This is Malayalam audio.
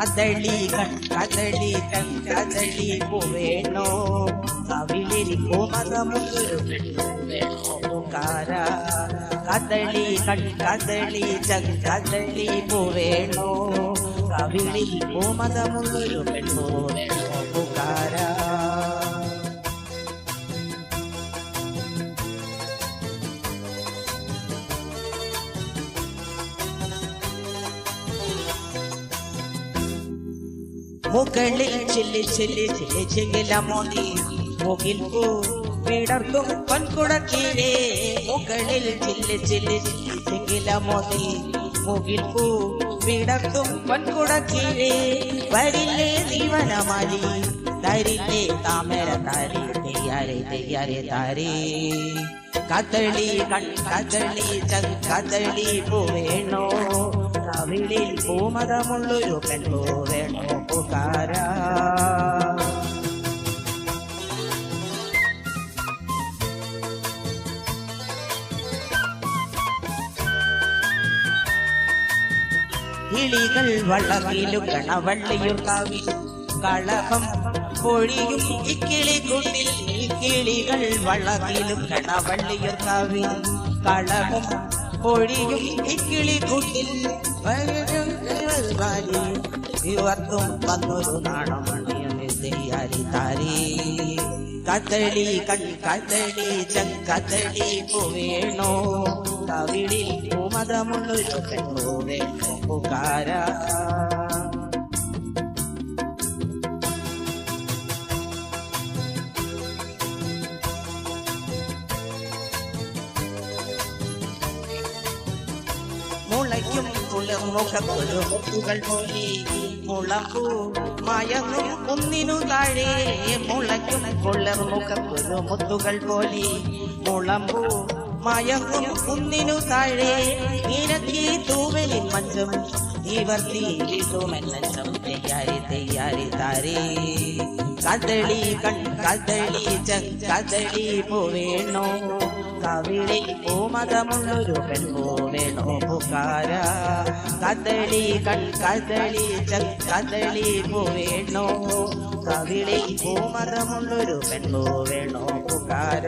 കദളി കദളി കദളി പൂവേണോ കവിളിൽ കോമതമുള്ളൊരു പൂക്കാര കദളി കദളി കദളി പൂവേണോ കവിളിൽ കോമതമുള്ളൊരു പൂക്കാര മുകളിൽ ചില്ലി ചില്ലി ചില്ലി ചിങ്കില മോദി മുകിൽ പൂ വിടർത്തും പൊൻകുടക്കീഴേ മുകളിൽ ചില്ലി ചില്ലി ചില്ലി ചിങ്കില മോദി മുകിൽ പൂ വിടർത്തും പൊൻകുടക്കീഴേ വരില്ലേ ദീവനമാലി തരില്ലേ താമര താരി തെയ്യാരെ തെയ്യാരെ താരേ കദളി കദളി കദളി പൂവേണോ കവിളിൽ പൂമതമുള്ളൊരു പെണ്ണോ വേണോ പൂക്കാര കിളികൾ വളവിലുകണ വള്ളിയുർക്കാവിൽ കളകം പൊഴിയും ഇക്കിളി കൂട്ടിൽ കിളികൾ വളവിലുകണ വള്ളിയുർക്കാവിൽ കളകം പൊഴിയും ഇക്കിളി കൂട്ടിൽ ഇവർക്കും വന്നൊരു നാണം തെയ്യാരി താരേ കദളി കദളി കദളി പൂവേണോ കവിളിൽ പൂമതമുള്ളൊരു പെണ്ണോ വേണോ പൂക്കാര മുളയ്ക്കും കുളിർമുഖത്തൊരു മുത്തുകൾ പോലെ മുളമ്പൂ മയങ്ങും ഒന്നിനു താഴെ മുളയ്ക്കും കുളിർമുഖത്തൊരു മുത്തുകൾ പോലെ മുളമ്പൂ മയങ്ങും ഒന്നിനു താഴെ ഇരക്കി തൂവലിൻ മഞ്ചം ഇവർത്തി വിതുമെന്നച്ചം തെയ്യാരി തെയ്യാരി താരേ കദളി കദളി കദളി പൂവേണോ കവിളിൽ പൂമതമുള്ളൊരു പെണ്ണോ വേണോ പൂക്കാര കദളി കദളി കദളി പൂവേണോ കവിളിൽ പൂമതമുള്ളൊരു പെണ്ണോ വേണോ പൂക്കാര